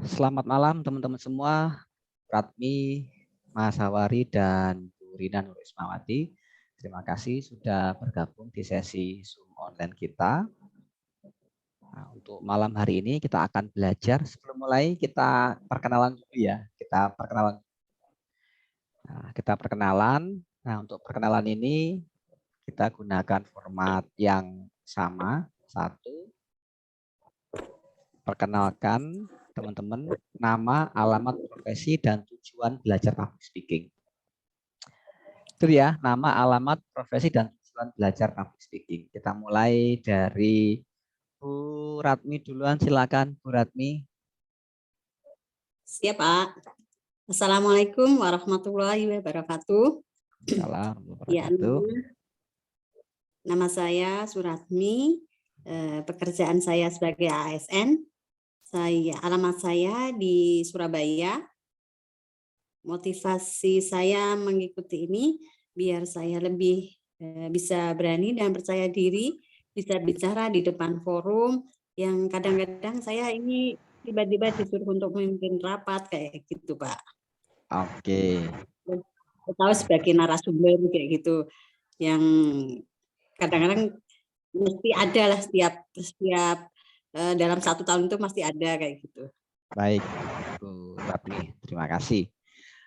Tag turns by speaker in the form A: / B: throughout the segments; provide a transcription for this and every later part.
A: Selamat malam teman-teman semua, Pratmi, Mas Hawari, dan Bu Rina Nur Ismawati. Terima kasih sudah bergabung di sesi Zoom online kita. Nah, untuk malam hari ini kita akan belajar. Sebelum mulai kita perkenalan dulu ya. Kita perkenalan. Nah, untuk perkenalan ini kita gunakan format yang sama. Satu, perkenalkan teman-teman nama, alamat, profesi, dan tujuan belajar public speaking. Itu ya, nama, alamat, profesi, dan tujuan belajar public speaking. Kita mulai dari Bu Ratmi duluan, silakan Bu Ratmi.
B: Siap, Pak. Assalamualaikum warahmatullahi wabarakatuh. Ya, nama saya Suratmi, pekerjaan saya sebagai ASN. Alamat saya di Surabaya. Motivasi saya mengikuti ini biar saya lebih bisa berani dan percaya diri, bisa bicara di depan forum yang kadang-kadang saya ini tiba-tiba disuruh untuk memimpin rapat kayak gitu, Pak.
A: Oke.
B: Atau sebagai narasumber kayak gitu, yang kadang-kadang mesti ada lah setiap dalam 1 tahun itu pasti ada kayak gitu.
A: Baik, Bu Ratmi, terima kasih.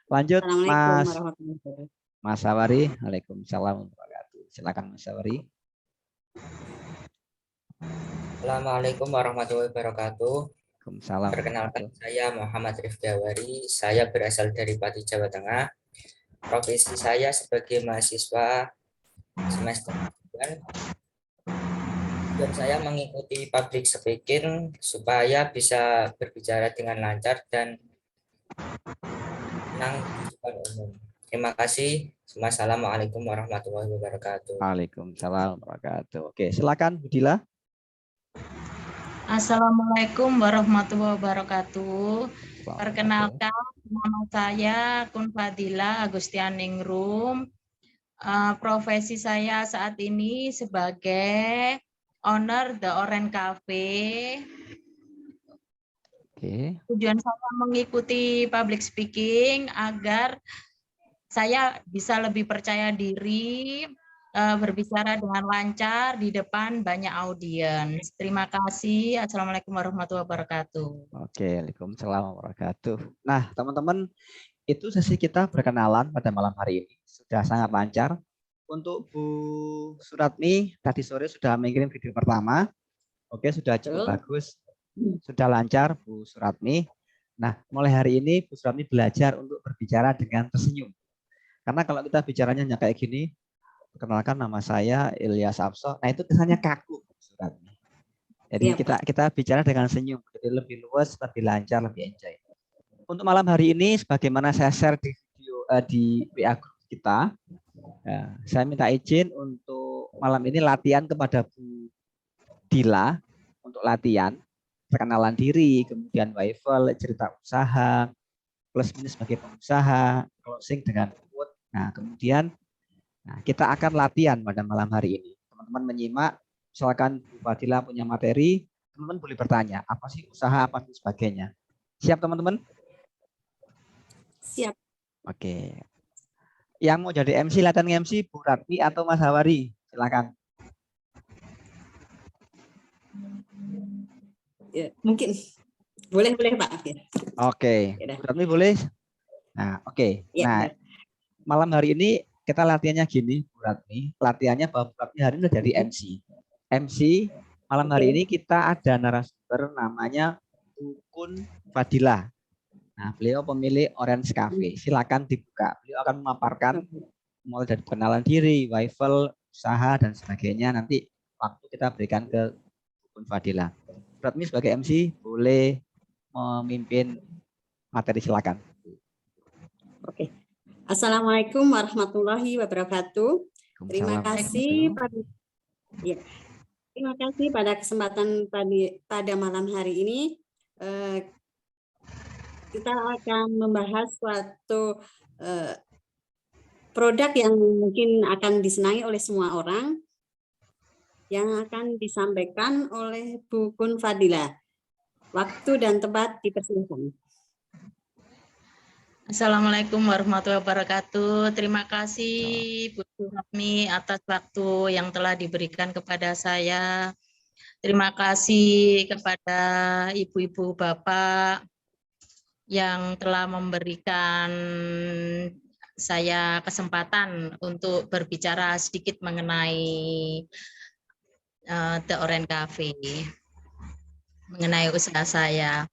A: Lanjut, Mas Hawari. Waalaikumsalam warahmatullahi wabarakatuh. Silakan Mas Hawari.
C: Assalamualaikum warahmatullahi wabarakatuh.
A: Waalaikumsalam.
C: Perkenalkan, saya Muhammad Rifki Hawari. Saya berasal dari Pati, Jawa Tengah. Profesi saya sebagai mahasiswa semester 9. Dan saya mengikuti public speaking supaya bisa berbicara dengan lancar dan menang di depan umum. Terima kasih. Wassalamualaikum warahmatullahi wabarakatuh.
A: Waalaikumsalam warahmatullahi wabarakatuh. Oke, silakan Budila.
D: Assalamualaikum warahmatullahi wabarakatuh. Perkenalkan, nama saya Kun Fadila Agustianingrum. Profesi saya saat ini sebagai owner The Orange Cafe.
A: Oke.
D: Tujuan saya mengikuti public speaking agar saya bisa lebih percaya diri, berbicara dengan lancar di depan banyak audiens. Terima kasih. Assalamualaikum warahmatullahi wabarakatuh.
A: Oke, waalaikumsalam warahmatullahi wabarakatuh. Nah, teman-teman, itu sesi kita berkenalan pada malam hari ini. Sudah sangat lancar. Untuk Bu Suratmi, tadi sore sudah mengirim video pertama. Oke, sudah cukup bagus. Sudah lancar, Bu Suratmi. Nah, mulai hari ini Bu Suratmi belajar untuk berbicara dengan tersenyum. Karena kalau kita bicaranya hanya kayak gini, perkenalkan nama saya Ilyas Abso. Nah, itu kesannya kaku, Bu Suratmi. Jadi kita bicara dengan senyum, jadi lebih luas, lebih lancar, lebih enjoy. Untuk malam hari ini, sebagaimana saya share di video di WA group kita, saya minta izin untuk malam ini latihan kepada Bu Dila untuk latihan perkenalan diri, kemudian waifel, cerita usaha, plus minus sebagai pengusaha, closing dengan quote. Nah, kemudian kita akan latihan pada malam hari ini. Teman-teman menyimak, misalkan Bu Fadila punya materi, teman-teman boleh bertanya, apa sih usaha, apa dan sebagainya. Siap teman-teman?
B: Siap.
A: Oke. Yang mau jadi MC, latihan MC, Bu Ratmi atau Mas Hawari? Silakan.
B: Ya, mungkin boleh Pak.
A: Oke. Bu Ratmi boleh? Nah, oke.
B: Ya,
A: nah, malam hari ini kita latihannya gini, Bu Ratmi. Latihannya bahwa Bu Ratmi hari ini udah jadi MC. MC malam hari ini kita ada narasumber namanya Bu Kun Fadila. Nah, beliau pemilik Orange Cafe. Silakan dibuka. Beliau akan memaparkan mulai dari pengenalan diri, waifel, usaha dan sebagainya. Nanti waktu kita berikan ke Bu Kun Fadila. Ratmi sebagai MC boleh memimpin materi, silakan.
B: Oke. Assalamualaikum warahmatullahi wabarakatuh. Terima kasih pada kesempatan pada malam hari ini. Kita akan membahas suatu produk yang mungkin akan disenangi oleh semua orang, yang akan disampaikan oleh Bu Kun Fadila. Waktu dan tempat dipersilakan.
D: Assalamualaikum warahmatullahi wabarakatuh. Terima kasih Bu Suratmi atas waktu yang telah diberikan kepada saya. Terima kasih kepada ibu-ibu bapak yang telah memberikan saya kesempatan untuk berbicara sedikit mengenai The Orange Cafe, mengenai usaha saya.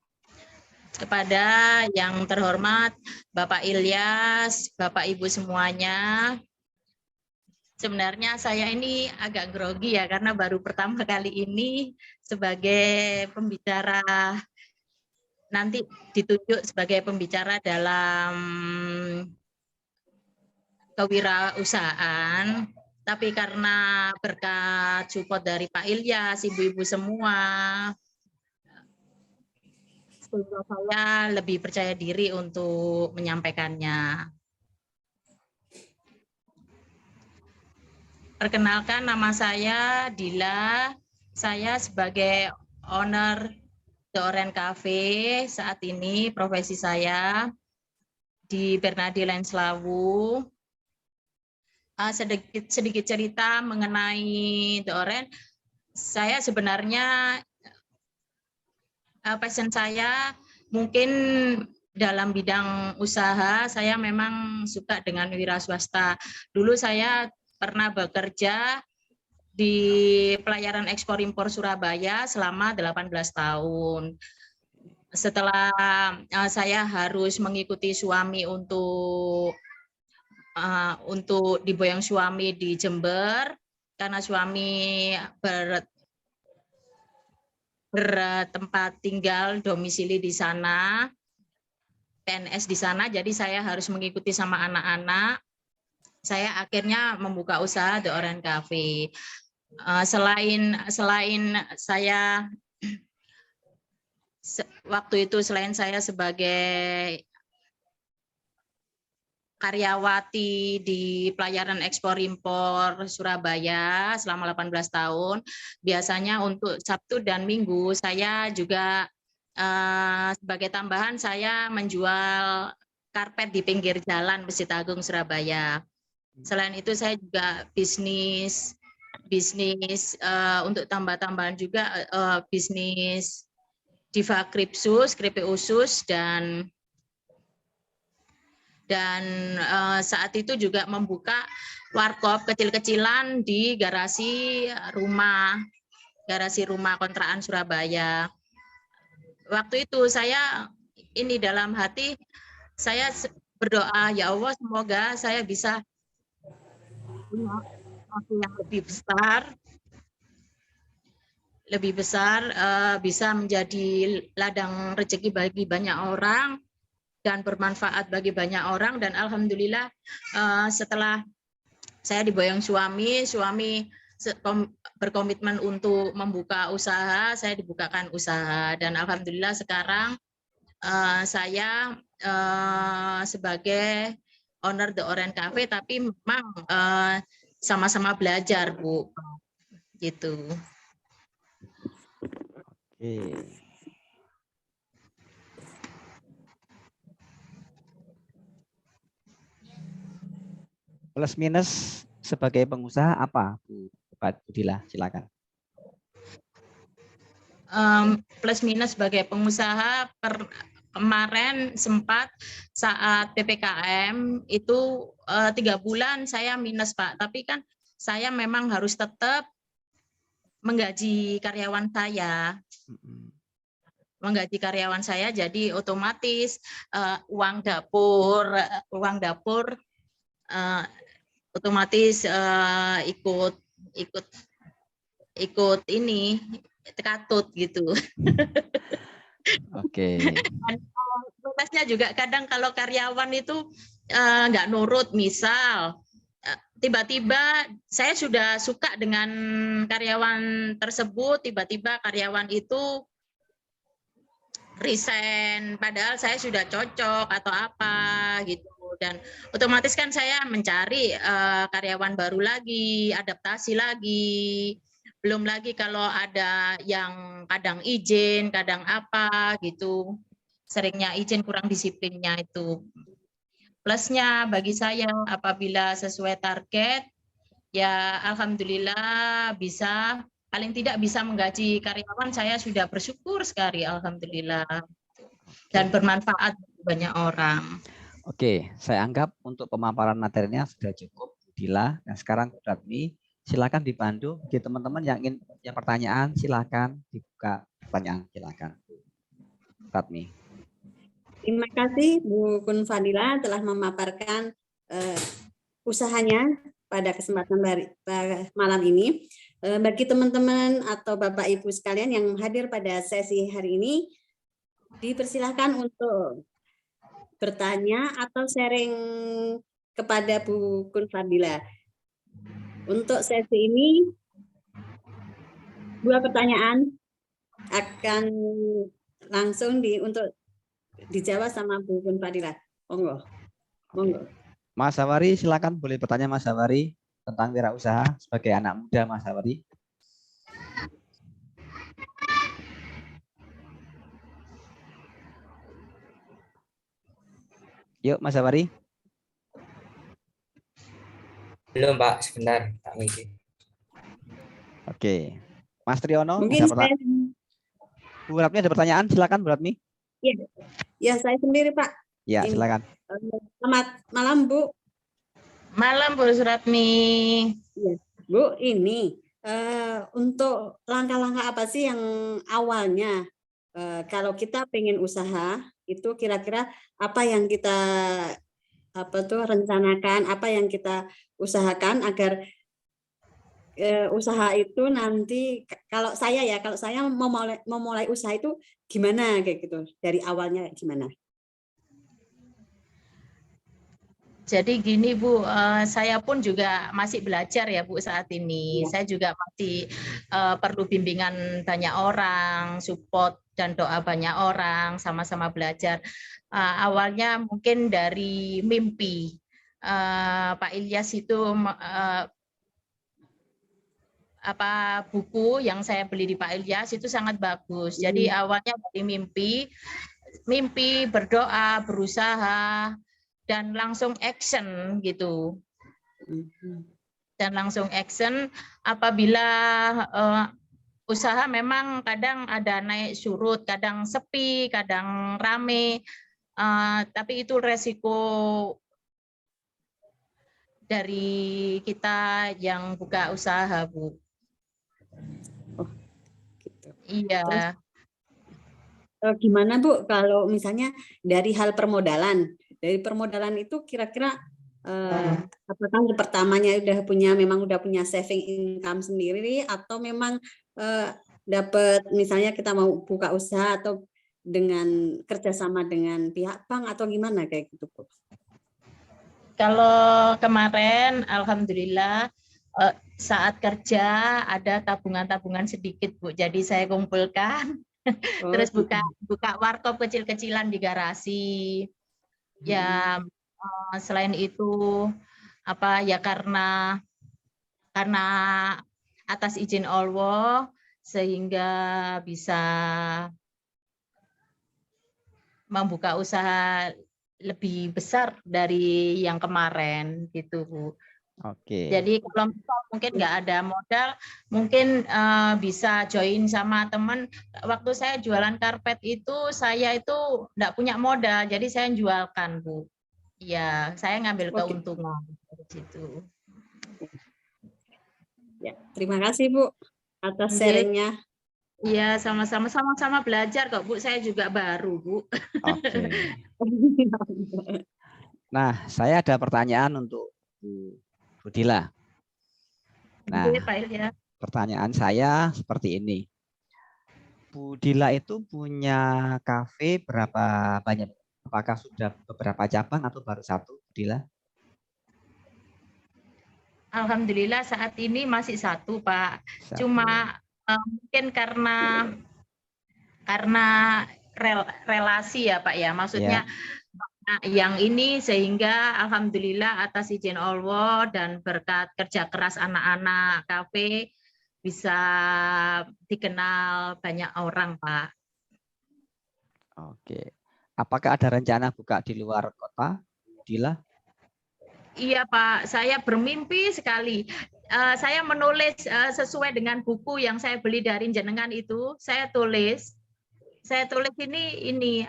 D: Kepada yang terhormat Bapak Ilyas, Bapak Ibu semuanya, sebenarnya saya ini agak grogi ya karena baru pertama kali ini sebagai pembicara, nanti ditunjuk sebagai pembicara dalam kewirausahaan, tapi karena berkat support dari Pak Ilyas, ibu-ibu semua, saya lebih percaya diri untuk menyampaikannya. Perkenalkan, nama saya Dila. Saya sebagai owner The Orange Cafe. Saat ini profesi saya di Bernadi Lenslawu. Sedikit cerita mengenai The Orange. Saya sebenarnya passion saya mungkin dalam bidang usaha, saya memang suka dengan wira swasta. Dulu saya pernah bekerja di pelayaran ekspor impor Surabaya selama 18 tahun. Setelah saya harus mengikuti suami untuk diboyong suami di Jember, karena suami bertempat tinggal domisili di sana, PNS di sana, jadi saya harus mengikuti sama anak-anak. Saya akhirnya membuka usaha The Orange Cafe. Selain saya waktu itu, selain saya sebagai karyawati di pelayaran ekspor impor Surabaya selama 18 tahun. Biasanya untuk Sabtu dan Minggu saya juga sebagai tambahan saya menjual karpet di pinggir jalan Masjid Agung Surabaya. Selain itu saya juga bisnis untuk tambah-tambahan juga bisnis Diva Kripsus, Kripe Usus, dan saat itu juga membuka warkop kecil-kecilan di garasi rumah kontrakan Surabaya. Waktu itu saya ini dalam hati saya berdoa, ya Allah semoga saya bisa punya waktu yang lebih besar, bisa menjadi ladang rezeki bagi banyak orang dan bermanfaat bagi banyak orang. Dan alhamdulillah setelah saya diboyong suami berkomitmen untuk membuka usaha, saya dibukakan usaha, dan alhamdulillah sekarang saya sebagai owner The Orange Cafe, tapi memang sama-sama belajar, Bu, gitu.
A: Oke. Plus minus sebagai pengusaha apa, Bu Dila? Silakan.
D: Plus minus sebagai pengusaha, kemarin sempat saat PPKM itu 3 bulan saya minus, Pak. Tapi kan saya memang harus tetap menggaji karyawan saya. Jadi otomatis uang dapur otomatis ikut ini tekatut gitu.
A: Oke.
D: Prosesnya juga kadang kalau karyawan itu nggak nurut, misal tiba-tiba saya sudah suka dengan karyawan tersebut, tiba-tiba karyawan itu resign, padahal saya sudah cocok atau apa gitu, dan otomatis kan saya mencari karyawan baru lagi, adaptasi lagi, Belum lagi kalau ada yang kadang izin, kadang apa gitu. Seringnya izin, kurang disiplinnya itu. Plusnya bagi saya apabila sesuai target, ya alhamdulillah bisa, paling tidak bisa menggaji karyawan, saya sudah bersyukur sekali alhamdulillah. Dan bermanfaat bagi banyak orang.
A: Oke, saya anggap untuk pemaparan materinya sudah cukup, Dila. Dan sekarang Ratmi, silakan dipandu bagi teman-teman yang ingin punya pertanyaan, silakan dibuka pertanyaan, silakan. Ratmi.
B: Terima kasih Bu Kun Fadila telah memaparkan usahanya pada kesempatan malam ini. Bagi teman-teman atau Bapak Ibu sekalian yang hadir pada sesi hari ini, dipersilahkan untuk bertanya atau sharing kepada Bu Kun Fadila. Untuk sesi ini, 2 pertanyaan akan langsung untuk dijawab sama Bu Kun Fadila. Monggo. Monggo.
A: Mas Hawari, silakan boleh bertanya Mas Hawari tentang wirausaha sebagai anak muda, Mas Hawari. Yuk Mas Hawari.
C: Belum Pak, sebentar Pak Miki.
A: Oke. Mas Triyono,
B: Mungkin saya,
A: Bu Ratmi ada pertanyaan, silakan Bu Ratmi.
B: ya saya sendiri Pak.
A: Ya, silakan.
B: Selamat malam Bu.
D: Malam Bu Suratmi.
B: Ya, Bu, ini untuk langkah-langkah apa sih yang awalnya kalau kita pengen usaha itu kira-kira apa yang kita rencanakan, apa yang kita usahakan agar usaha itu nanti kalau saya memulai usaha itu gimana kayak gitu, dari awalnya gimana?
D: Jadi gini Bu, saya pun juga masih belajar ya Bu saat ini.
B: Ya.
D: Saya juga masih perlu bimbingan banyak orang, support dan doa banyak orang, sama-sama belajar. Awalnya mungkin dari mimpi. Pak Ilyas itu buku yang saya beli di Pak Ilyas itu sangat bagus. Jadi awalnya dari mimpi, berdoa, berusaha, dan langsung action gitu. Dan langsung action apabila usaha memang kadang ada naik surut, kadang sepi, kadang rame, tapi itu resiko dari kita yang buka usaha, Bu.
B: Oh, gitu.
D: Iya.
B: Terus, gimana Bu kalau misalnya dari hal permodalan? Dari permodalan itu kira-kira apakah pertamanya memang udah punya saving income sendiri atau memang dapat misalnya kita mau buka usaha atau dengan kerjasama dengan pihak bank atau gimana kayak gitu Bu?
D: Kalau kemarin alhamdulillah saat kerja ada tabungan-tabungan sedikit Bu, jadi saya kumpulkan terus buka warkop kecil-kecilan di garasi. Ya selain itu karena atas izin Allah sehingga bisa membuka usaha lebih besar dari yang kemarin gitu Bu.
A: Oke.
D: Jadi kalau mungkin nggak ada modal, mungkin bisa join sama teman. Waktu saya jualan karpet itu, saya itu nggak punya modal, jadi saya jualkan Bu. Iya, saya ngambil keuntungan dari situ.
B: Ya, terima kasih Bu atas sharingnya.
D: Iya, sama-sama belajar kok Bu. Saya juga baru Bu.
A: Oke. Nah, saya ada pertanyaan untuk Bu Dila. Nah, pertanyaan saya seperti ini. Bu Dila itu punya kafe berapa banyak? Apakah sudah beberapa cabang atau baru 1, Bu Dila?
D: Alhamdulillah saat ini masih 1 Pak. Cuma mungkin karena relasi ya Pak ya. Maksudnya yang ini sehingga alhamdulillah atas izin Allah dan berkat kerja keras anak-anak kafe bisa dikenal banyak orang, Pak.
A: Oke. Apakah ada rencana buka di luar kota, Dila?
D: Iya, Pak, saya bermimpi sekali. Saya menulis sesuai dengan buku yang saya beli dari jenengan itu. Saya tulis ini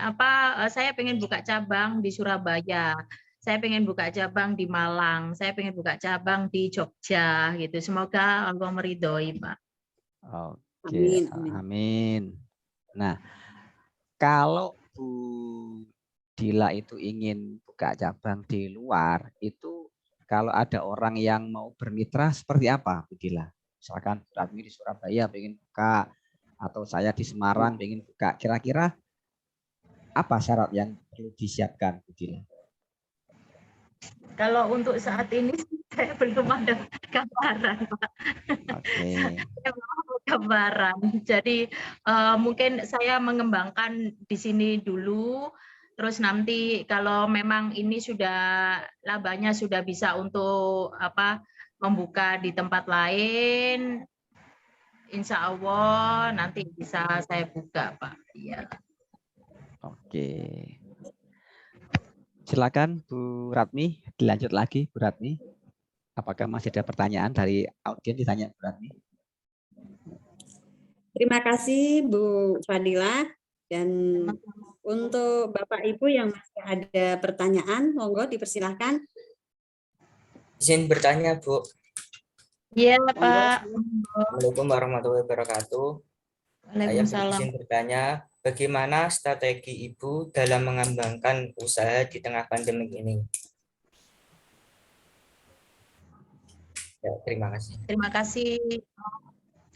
D: saya pengen buka cabang di Surabaya. Saya pengen buka cabang di Malang. Saya pengen buka cabang di Jogja gitu. Semoga Allah meridhoi, Pak.
A: Oke,
B: Amin.
A: amin. Nah, kalau Bu Dila itu ingin buka cabang di luar, itu kalau ada orang yang mau bermitra seperti apa, Bu Dila? Misalkan Bu Ratmi di Surabaya pengen buka, atau saya di Semarang pengen buka. Kira-kira apa syarat yang perlu disiapkan, Bu Dila?
D: Kalau untuk saat ini saya belum ada gambaran, Pak.
A: Oke.
D: Saya belum ada gambaran. Jadi mungkin saya mengembangkan di sini dulu. Terus nanti kalau memang ini sudah labanya sudah bisa untuk membuka di tempat lain, insya Allah nanti bisa saya buka, Pak. Iya.
A: Oke. Silakan Bu Ratmi, dilanjut lagi Bu Ratmi. Apakah masih ada pertanyaan dari audiens ditanya Bu Ratmi?
B: Terima kasih Bu Fadila, dan untuk Bapak Ibu yang masih ada pertanyaan, monggo dipersilahkan.
C: Izin bertanya, Bu.
D: Iya, Pak.
C: Assalamualaikum warahmatullahi wabarakatuh. Saya
D: Waalaikumsalam.
C: izin bertanya, bagaimana strategi Ibu dalam mengembangkan usaha di tengah pandemi ini? Ya, terima kasih.
D: Terima kasih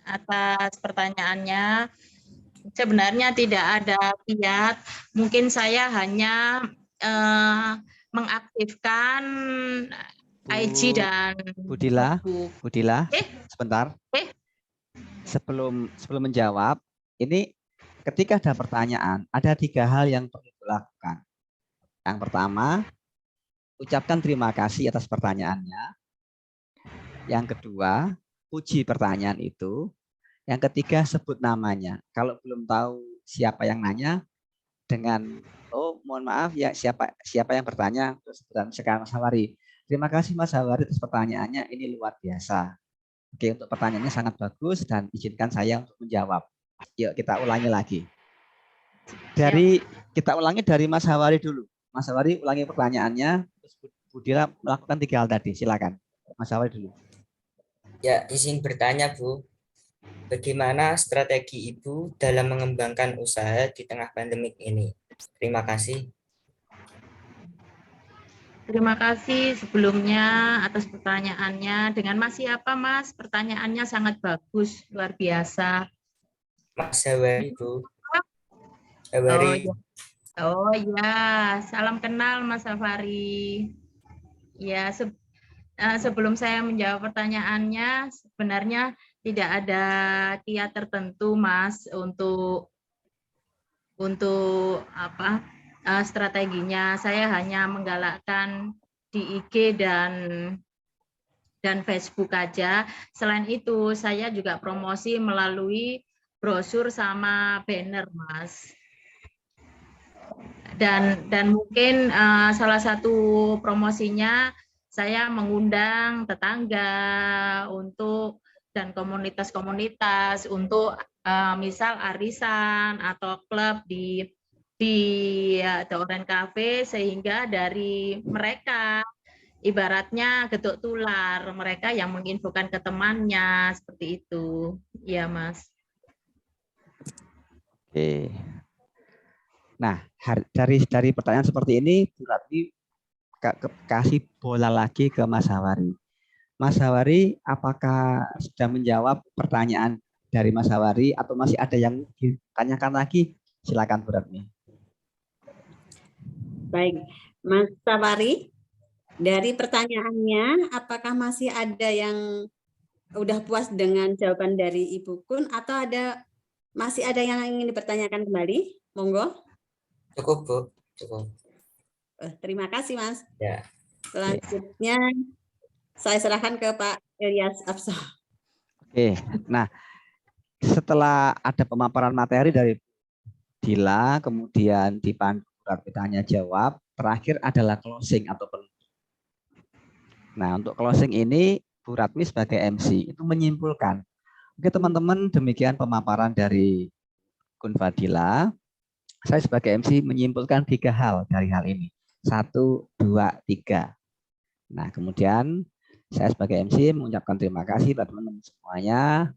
D: atas pertanyaannya. Sebenarnya tidak ada kiat. Mungkin saya hanya mengaktifkan IG dan
A: Bu Dila,
D: Facebook.
A: Bu Dila, sebentar. Sebelum menjawab, ini ketika ada pertanyaan, ada 3 hal yang perlu dilakukan. Yang pertama, ucapkan terima kasih atas pertanyaannya. Yang kedua, puji pertanyaan itu. Yang ketiga, sebut namanya. Kalau belum tahu siapa yang nanya, dengan mohon maaf ya, siapa yang bertanya, terus sekarang Mas Hawari. Terima kasih Mas Hawari atas pertanyaannya, ini luar biasa. Oke, untuk pertanyaannya sangat bagus dan izinkan saya untuk menjawab. Yuk kita ulangi lagi. Kita ulangi dari Mas Hawari dulu. Mas Hawari ulangi pertanyaannya, terus Bu Dila melakukan 3 hal tadi. Silakan, Mas Hawari dulu.
C: Ya, izin bertanya, Bu. Bagaimana strategi Ibu dalam mengembangkan usaha di tengah pandemik ini? Terima kasih.
D: Terima kasih sebelumnya atas pertanyaannya. Dengan Mas siapa, Mas? Pertanyaannya sangat bagus, luar biasa.
C: Mas Hawari, Bu. Hawari.
D: Oh ya, salam kenal Mas Safari. Ya, sebelum saya menjawab pertanyaannya, sebenarnya tidak ada kiat tertentu, Mas, untuk strateginya. Saya hanya menggalakkan di IG dan Facebook aja. Selain itu, saya juga promosi melalui brosur sama banner, Mas. Dan mungkin salah satu promosinya saya mengundang tetangga dan komunitas-komunitas untuk misal arisan atau klub di The Orange Cafe, sehingga dari mereka ibaratnya getuk tular, mereka yang menginfokan ke temannya, seperti itu. Iya, Mas.
A: Oke. Nah, dari pertanyaan seperti ini, berarti kasih bola lagi ke Mas Hawari. Mas Hawari, apakah sudah menjawab pertanyaan dari Mas Hawari atau masih ada yang ditanyakan lagi? Silakan Bu Ratmi.
B: Baik, Mas Hawari, dari pertanyaannya, apakah masih ada yang udah puas dengan jawaban dari Ibu Kun atau masih ada yang ingin dipertanyakan kembali? Monggo.
C: Cukup, Bu. Cukup.
B: Terima kasih, Mas.
C: Ya.
B: Selanjutnya, saya serahkan ke Pak Ilyas Afsah.
A: Oke, nah setelah ada pemaparan materi dari Dila, kemudian dipandu surat tanya jawab, terakhir adalah closing atau penutup. Nah, untuk closing ini Bu Ratmi sebagai MC itu menyimpulkan. Oke teman-teman, demikian pemaparan dari Kun Fadila. Saya sebagai MC menyimpulkan 3 hal dari hal ini. 1, 2, 3. Nah, kemudian saya sebagai MC mengucapkan terima kasih pada teman-teman semuanya.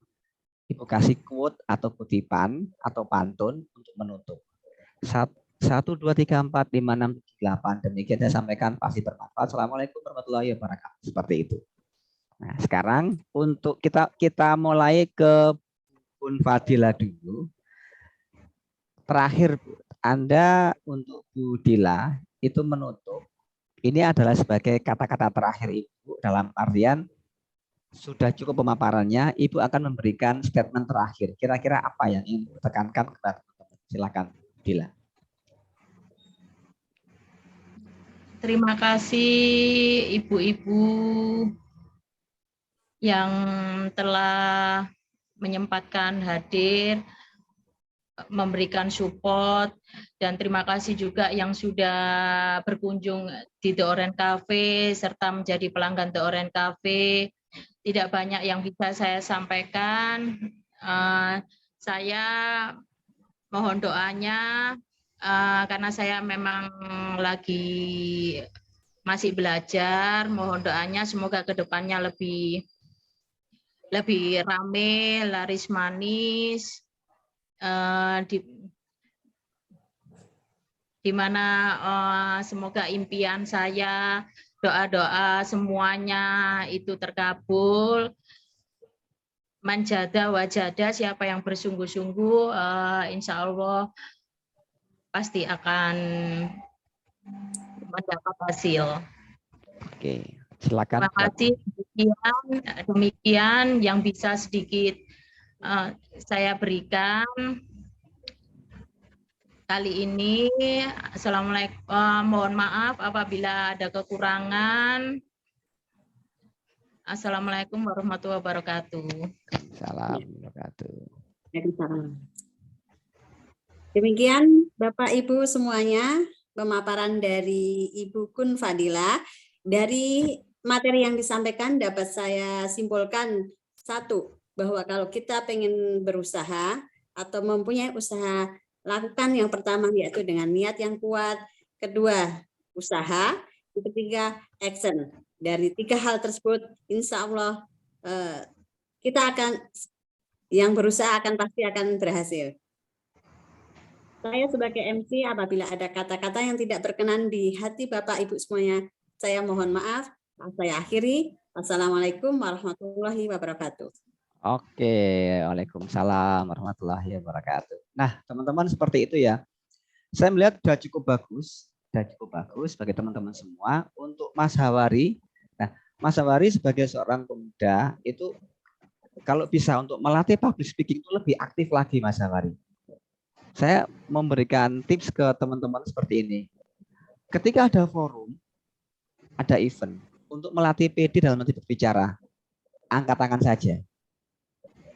A: Ibu kasih quote atau kutipan atau pantun untuk menutup. 1, 2, 3, 4, 5, 6, 7, 8. Demikian saya sampaikan, pasti bermanfaat. Assalamualaikum warahmatullahi wabarakatuh. Seperti itu. Nah, sekarang untuk kita mulai ke Bun Fadila dulu. Terakhir, Anda untuk Bu Dila itu menutup. Ini adalah sebagai kata-kata terakhir Ibu dalam artian sudah cukup pemaparannya, Ibu akan memberikan statement terakhir. Kira-kira apa yang ingin ditekankan kepada teman-teman? Silakan, Dila.
D: Terima kasih ibu-ibu yang telah menyempatkan hadir, memberikan support, dan terima kasih juga yang sudah berkunjung di The Orange Cafe serta menjadi pelanggan The Orange Cafe. Tidak banyak yang bisa saya sampaikan. Saya mohon doanya karena saya memang lagi masih belajar. Mohon doanya semoga kedepannya lebih rame, laris manis, di mana semoga impian saya, doa-doa semuanya itu terkabul. Manjada wajada, siapa yang bersungguh-sungguh, insya Allah pasti akan mendapat hasil.
A: Oke, silakan.
D: Terima kasih. Demikian yang bisa sedikit saya berikan kali ini. Assalamualaikum. Mohon maaf apabila ada kekurangan. Assalamualaikum warahmatullahi wabarakatuh.
A: Salam wabarakatuh.
B: Demikian Bapak Ibu semuanya pemaparan dari Ibu Kun Fadila. Dari materi yang disampaikan dapat saya simpulkan, 1, bahwa kalau kita pengen berusaha atau mempunyai usaha, lakukan yang pertama yaitu dengan niat yang kuat, kedua usaha, ketiga action. Dari 3 hal tersebut insya Allah kita akan, yang berusaha pasti akan berhasil. Saya sebagai MC apabila ada kata-kata yang tidak berkenan di hati Bapak Ibu semuanya, saya mohon maaf. Saya akhiri. Assalamualaikum warahmatullahi wabarakatuh.
A: Oke, waalaikumsalam warahmatullahi wabarakatuh. Nah, teman-teman seperti itu ya. Saya melihat sudah cukup bagus bagi teman-teman semua. Untuk Mas Hawari. Nah, Mas Hawari sebagai seorang pemuda itu kalau bisa untuk melatih public speaking itu lebih aktif lagi, Mas Hawari. Saya memberikan tips ke teman-teman seperti ini. Ketika ada forum, ada event, untuk melatih PD dalam nanti berbicara, angkat tangan saja.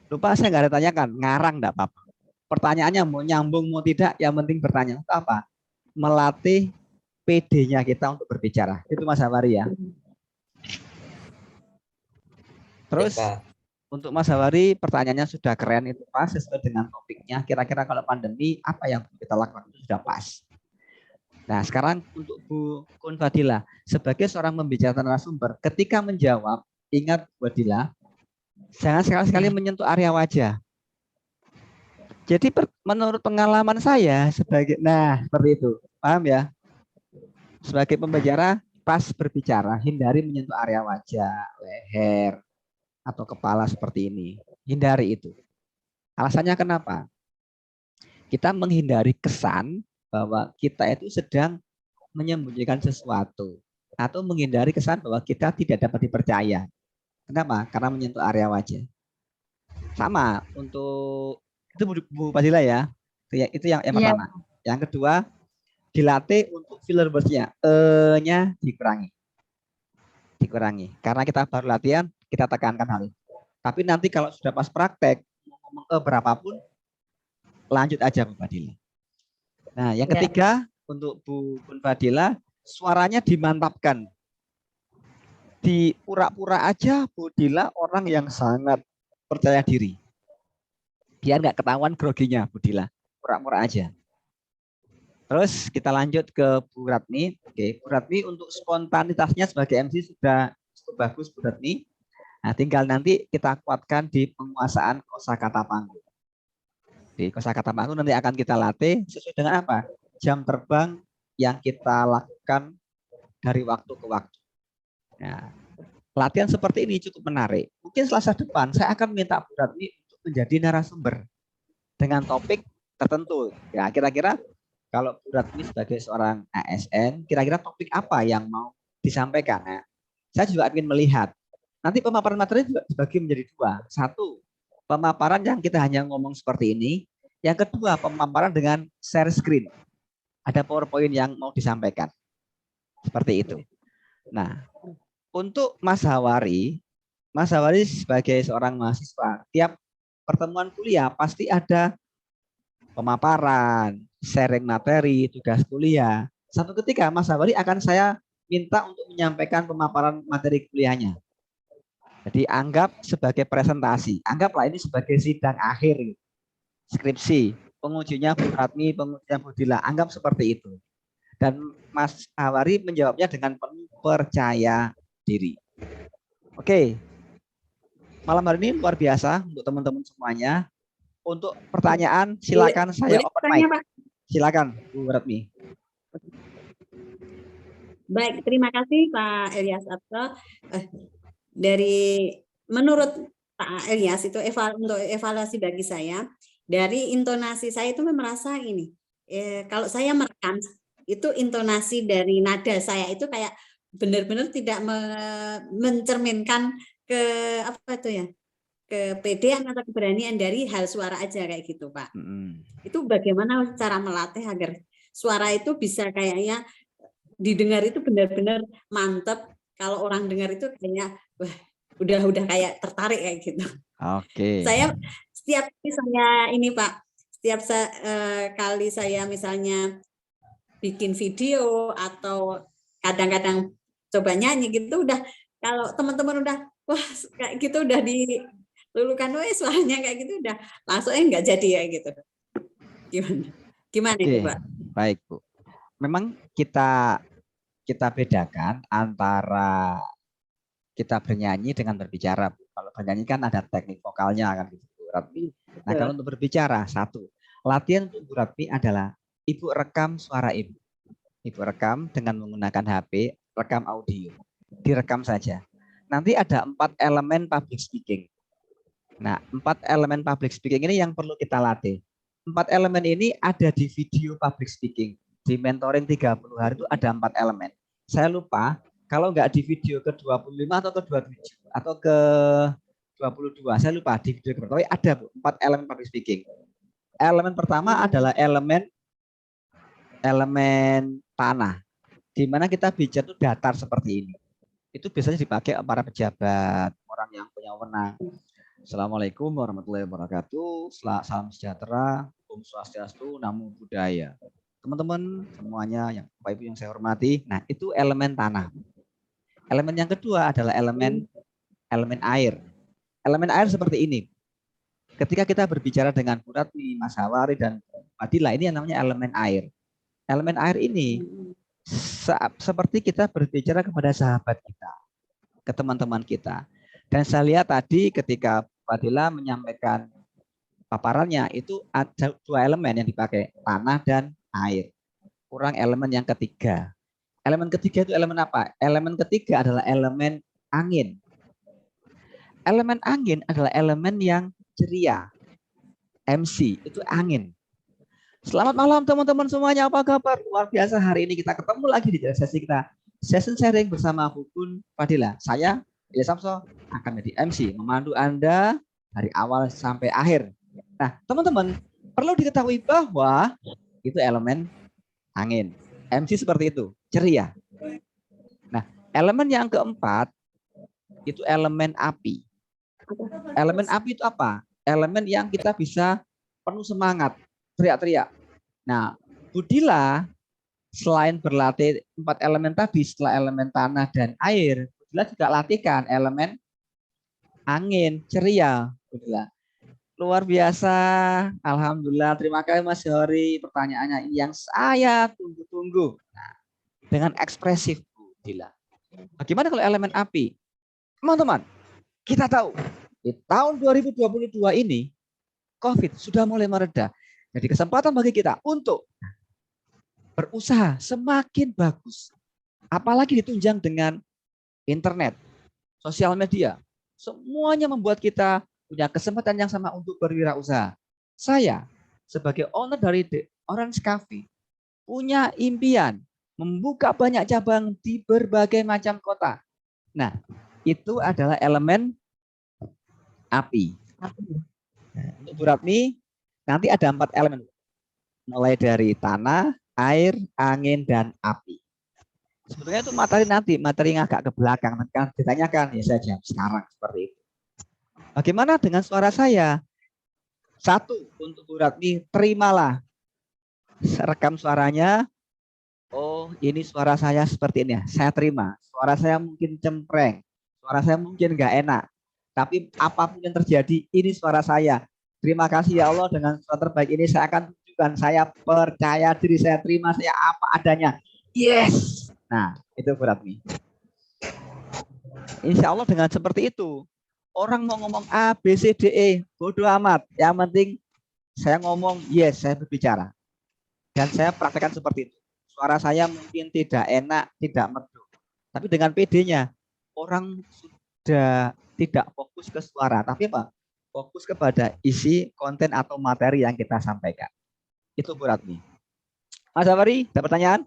A: Lupa saya nggak ada tanyakan, ngarang enggak apa-apa. Pertanyaannya mau nyambung mau tidak, yang penting bertanya. Untuk apa? Melatih PD-nya kita untuk berbicara. Itu Mas Hawari ya. Terus untuk Mas Hawari, pertanyaannya sudah keren, itu pas sesuai dengan topiknya. Kira-kira kalau pandemi, apa yang kita lakukan itu sudah pas. Nah, sekarang untuk Bu Kun Fadila, sebagai seorang pembicara narasumber, ketika menjawab, ingat Bu Fadila, jangan sekali-sekali menyentuh area wajah. Jadi menurut pengalaman saya, seperti itu, paham ya? Sebagai pembicara, pas berbicara, hindari menyentuh area wajah, leher, atau kepala seperti ini. Hindari itu. Alasannya kenapa? Kita menghindari kesan bahwa kita itu sedang menyembunyikan sesuatu. Atau menghindari kesan bahwa kita tidak dapat dipercaya. Kenapa? Karena menyentuh area wajah. Sama untuk, itu Bu Fadila ya. Itu yang pertama. Yang kedua, dilatih untuk filler words-nya. E-nya dikurangi. Karena kita baru latihan, kita tekankan hal itu. Tapi nanti kalau sudah pas praktek, ngomong ke berapapun, lanjut aja Bu Fadila. Nah, yang
D: Ya.
A: ketiga untuk Bu Fadila, suaranya dimantapkan. Di pura-pura aja Bu Dila orang yang sangat percaya diri. Biar nggak ketahuan groginya Bu Dila. Pura-pura aja. Terus kita lanjut ke Bu Ratmi. Oke, Bu Ratmi untuk spontanitasnya sebagai MC sudah cukup bagus Bu Ratmi. Nah, tinggal nanti kita kuatkan di penguasaan kosakata panggung. Di kosakata panggung nanti akan kita latih sesuai dengan apa? Jam terbang yang kita lakukan dari waktu ke waktu. Nah, latihan seperti ini cukup menarik. Mungkin Selasa depan saya akan minta Bu Ratmi untuk menjadi narasumber dengan topik tertentu. Ya, kira-kira kalau Bu Ratmi sebagai seorang ASN, kira-kira topik apa yang mau disampaikan? Nah, saya juga ingin melihat. Nanti pemaparan materi juga dibagi menjadi dua. Satu, pemaparan yang kita hanya ngomong seperti ini. Yang kedua, pemaparan dengan share screen. Ada PowerPoint yang mau disampaikan. Seperti itu. Nah, untuk Mas Hawari sebagai seorang mahasiswa, tiap pertemuan kuliah pasti ada pemaparan, sharing materi, tugas kuliah. Satu ketika Mas Hawari akan saya minta untuk menyampaikan pemaparan materi kuliahnya. Jadi anggap sebagai presentasi, anggaplah ini sebagai sidang akhir, skripsi, pengujinya Bu Ratmi, pengujinya Bu Dila, anggap seperti itu. Dan Mas Hawari menjawabnya dengan penuh percaya diri. Oke, malam hari ini luar biasa untuk teman-teman semuanya. Untuk pertanyaan silakan saya
B: Boleh
A: open
B: tanya,
A: mic.
B: Pak?
A: Silakan Bu Ratmi.
B: Baik, terima kasih Pak Elias Abdo. Dari menurut Pak Elias itu untuk evaluasi bagi saya, dari intonasi saya itu merasa ini, kalau saya merekam itu intonasi dari nada saya itu kayak benar-benar tidak mencerminkan ke apa itu ya, kepedean atau keberanian dari hal suara aja kayak gitu Pak. Itu bagaimana cara melatih agar suara itu bisa kayaknya didengar itu benar-benar mantap. Kalau orang dengar itu kayaknya wah udah kayak tertarik kayak gitu.
A: Oke.
B: Saya setiap misalnya ini Pak, setiap kali saya misalnya bikin video atau kadang-kadang coba nyanyi gitu udah kalau teman-teman udah wah kayak gitu udah dilulukan suaranya kayak gitu udah langsung nggak jadi ya gitu. Gimana itu Pak?
A: Baik Bu. Memang kita bedakan antara kita bernyanyi dengan berbicara. Kalau bernyanyi kan ada teknik vokalnya kan gitu Bu Ratmi. Nah, kalau untuk berbicara, satu, latihan untuk Bu Ratmi adalah Ibu rekam suara Ibu. Ibu rekam dengan menggunakan HP, rekam audio. Direkam saja. Nanti ada 4 elemen public speaking. Nah, 4 elemen public speaking ini yang perlu kita latih. 4 elemen ini ada di video public speaking. Di mentoring 30 hari itu ada 4 elemen. Saya lupa, kalau nggak di video ke-25 atau ke-27 atau ke-22, saya lupa di video ke-berapa, ada 4 elemen public speaking. Elemen pertama adalah elemen tanah, di mana kita bicara itu datar seperti ini. Itu biasanya dipakai para pejabat, orang yang punya wewenang. Assalamualaikum warahmatullahi wabarakatuh, salam sejahtera, Om Swastiastu, Namo Buddhaya. Teman-teman semuanya, yang Bapak Ibu yang saya hormati, nah itu elemen tanah. Elemen yang kedua adalah elemen air. Elemen air seperti ini. Ketika kita berbicara dengan Bu Ratmi, Mas Hawari, dan Fadila, ini yang namanya elemen air. Elemen air ini seperti kita berbicara kepada sahabat kita, ke teman-teman kita. Dan saya lihat tadi ketika Fadila menyampaikan paparannya, itu ada 2 elemen yang dipakai, tanah dan air. Kurang elemen yang ketiga. Elemen ketiga itu elemen apa? Elemen ketiga adalah elemen angin. Elemen angin adalah elemen yang ceria. MC itu angin. Selamat malam teman-teman semuanya, apa kabar? Luar biasa, hari ini kita ketemu lagi di sesi kita, session sharing bersama Bu Fadila. Saya, Elias Samso, akan menjadi MC, memandu Anda dari awal sampai akhir. Nah, teman-teman, perlu diketahui bahwa itu elemen angin. MC seperti itu, ceria. Nah, elemen yang keempat, itu elemen api. Elemen api itu apa? Elemen yang kita bisa penuh semangat, teriak-teriak. Nah, Budila selain berlatih 4 elemen tadi, setelah elemen tanah dan air, Budila juga latihkan elemen angin, ceria. Budila. Luar biasa. Alhamdulillah. Terima kasih Mas Hori. Pertanyaannya ini yang saya tunggu-tunggu. Nah, dengan ekspresif Budila. Bagaimana kalau elemen api? Teman-teman, kita tahu di tahun 2022 ini COVID sudah mulai mereda. Jadi kesempatan bagi kita untuk berusaha semakin bagus. Apalagi ditunjang dengan internet, sosial media. Semuanya membuat kita punya kesempatan yang sama untuk berwirausaha. Saya sebagai owner dari The Orange Cafe punya impian membuka banyak cabang di berbagai macam kota. Nah, itu adalah elemen api. Nah, untuk Bu Ratmi, nanti ada 4 elemen. Mulai dari tanah, air, angin, dan api. Sebetulnya itu materi yang agak ke belakang. Nanti kan ditanyakan, ya saya jawab sekarang seperti itu. Bagaimana dengan suara saya? 1, untuk Bu Ratmi, terimalah. Rekam suaranya. Oh, ini suara saya seperti ini ya. Saya terima. Suara saya mungkin cempreng. Suara saya mungkin nggak enak. Tapi apapun yang terjadi, ini suara saya. Terima kasih ya Allah, dengan suara terbaik ini saya akan tunjukkan. Saya percaya diri, saya terima, saya apa adanya. Yes. Nah, itu Bu Ratmi. Insya Allah dengan seperti itu, orang mau ngomong A, B, C, D, E, bodoh amat. Yang penting saya ngomong yes, saya berbicara. Dan saya praktekkan seperti itu. Suara saya mungkin tidak enak, tidak merdu. Tapi dengan PD-nya, orang sudah tidak fokus ke suara. Tapi apa? Fokus kepada isi, konten, atau materi yang kita sampaikan. Itu Bu Ratmi. Mas Hafari, ada pertanyaan?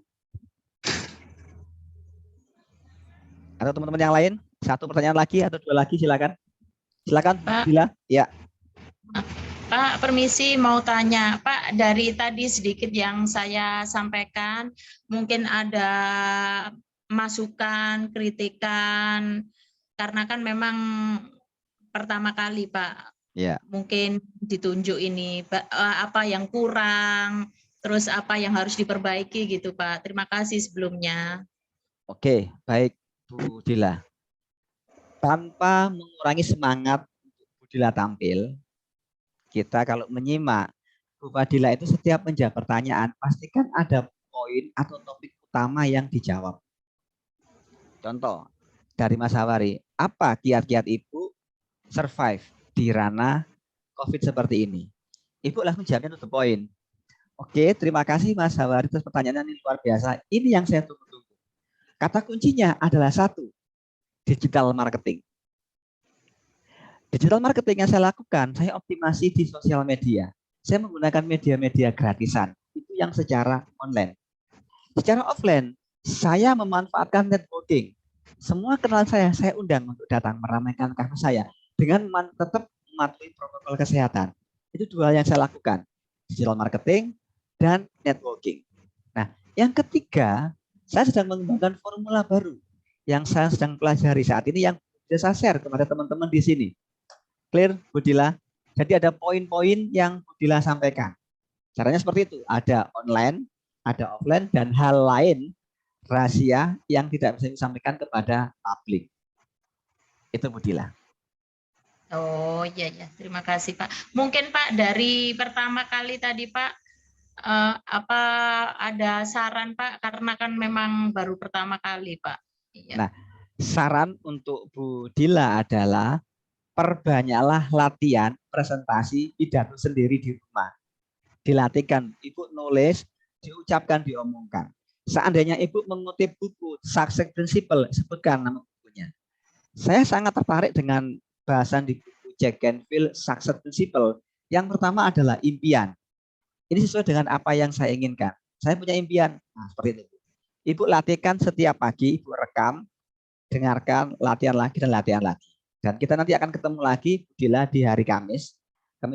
A: Atau teman-teman yang lain? 1 pertanyaan lagi atau 2 lagi, silakan. Silakan,
D: Pak.
A: Bila. Ya.
D: Pak, permisi mau tanya, Pak, dari tadi sedikit yang saya sampaikan, mungkin ada masukan, kritikan, karena kan memang pertama kali, Pak,
A: Ya.
D: mungkin ditunjuk ini, apa yang kurang, terus apa yang harus diperbaiki gitu, Pak. Terima kasih sebelumnya.
A: Oke, baik Bu Dila. Tanpa mengurangi semangat Bu Dila tampil, kita kalau menyimak Bu Fadila itu setiap menjawab pertanyaan pastikan ada poin atau topik utama yang dijawab. Contoh dari Mas Hawari, apa kiat-kiat Ibu survive di ranah COVID seperti ini? Ibu langsung jawabnya to the point. Oke, terima kasih Mas Hawari, terus pertanyaannya ini luar biasa. Ini yang saya tunggu-tunggu. Kata kuncinya adalah 1, digital marketing. Digital marketing yang saya lakukan, saya optimasi di sosial media. Saya menggunakan media-media gratisan, itu yang secara online. Secara offline, saya memanfaatkan networking. Semua kenalan saya undang untuk datang meramaikan kafe saya dengan tetap mematuhi protokol kesehatan. Itu 2 yang saya lakukan, digital marketing dan networking. Nah, yang ketiga, saya sedang mengembangkan formula baru yang saya sedang pelajari saat ini yang bisa saya share kepada teman-teman di sini. Clear, Bu Dila? Jadi ada poin-poin yang Bu Dila sampaikan. Caranya seperti itu. Ada online, ada offline, dan hal lain rahasia yang tidak bisa disampaikan kepada publik. Itu Bu Dila.
D: Oh iya ya, terima kasih Pak. Mungkin Pak dari pertama kali tadi Pak, apa ada saran Pak? Karena kan memang baru pertama kali Pak. Iya.
A: Nah, saran untuk Bu Dila adalah perbanyaklah latihan presentasi pidato sendiri di rumah. Dilatihkan, Ibu nulis, diucapkan, diomongkan. Seandainya Ibu mengutip buku Success Principle, sebutkan nama bukunya. Saya sangat tertarik dengan bahasan di buku Jack Canfield Success Principle. Yang pertama adalah impian. Ini sesuai dengan apa yang saya inginkan. Saya punya impian. Nah, seperti itu. Ibu latihkan setiap pagi, Ibu rekam, dengarkan, latihan lagi dan latihan lagi. Dan kita nanti akan ketemu lagi Bu Dila di hari Kamis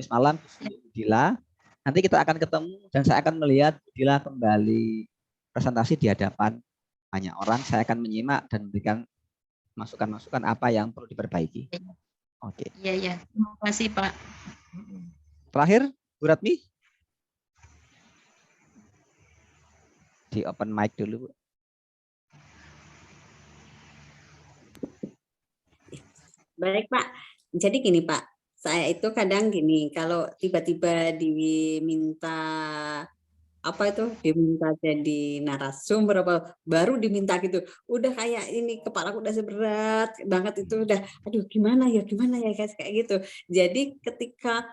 A: malam Bu Dila. Nanti kita akan ketemu dan saya akan melihat Bu Dila kembali presentasi di hadapan banyak orang. Saya akan menyimak dan memberikan masukan-masukan apa yang perlu diperbaiki. Oke.
D: Iya, iya. Terima kasih, Pak.
A: Terakhir, Bu Ratmi. Di open mic dulu, Bu.
B: Baik, Pak. Jadi gini, Pak. Saya itu kadang gini, kalau tiba-tiba diminta apa itu diminta jadi narasumber apa baru diminta gitu udah kayak ini kepalaku udah seberat banget itu udah aduh gimana ya guys kayak gitu jadi ketika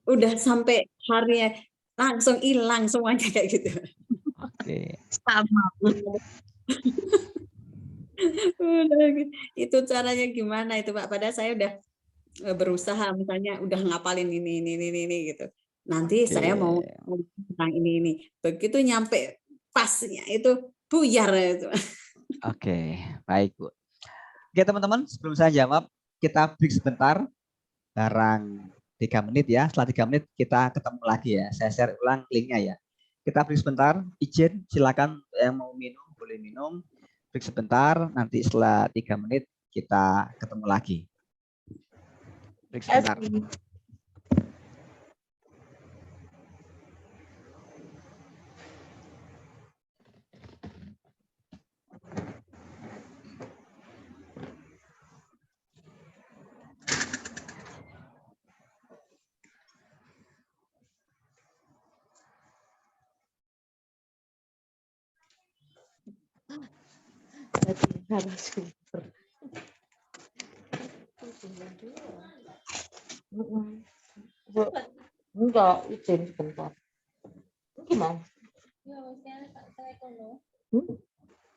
B: udah sampai harinya langsung hilang semuanya kayak gitu.
A: Oke.
D: Sama.
B: Itu caranya gimana itu Pak padahal saya udah berusaha misalnya udah ngapalin ini gitu nanti
A: Oke.
B: saya mau tentang ini begitu nyampe pasnya itu buyar itu.
A: Oke, baik Bu. Oke teman-teman, sebelum saya jawab, kita break sebentar, barang 3 menit ya. Setelah 3 menit kita ketemu lagi ya. Saya share ulang linknya ya. Kita break sebentar, izin silakan yang mau minum boleh minum. Break sebentar, nanti setelah 3 menit kita ketemu lagi. Break sebentar.
E: Enggak, izin sebentar. Gimana?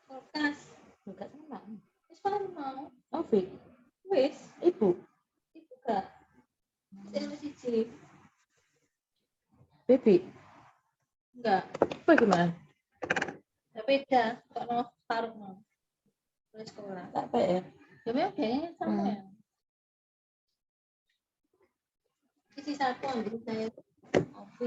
E: Kulkas. Enggak sama. Wis paling mau. Oke. Wis, Ibu. Ibu enggak. Saya siji. Baby. Enggak. Bagaimana? Beda, kok no sarung no. Terus sekolah. Tak apa ya? Ya memang kayaknya sama ya. Isi satu ambil saya. Oke.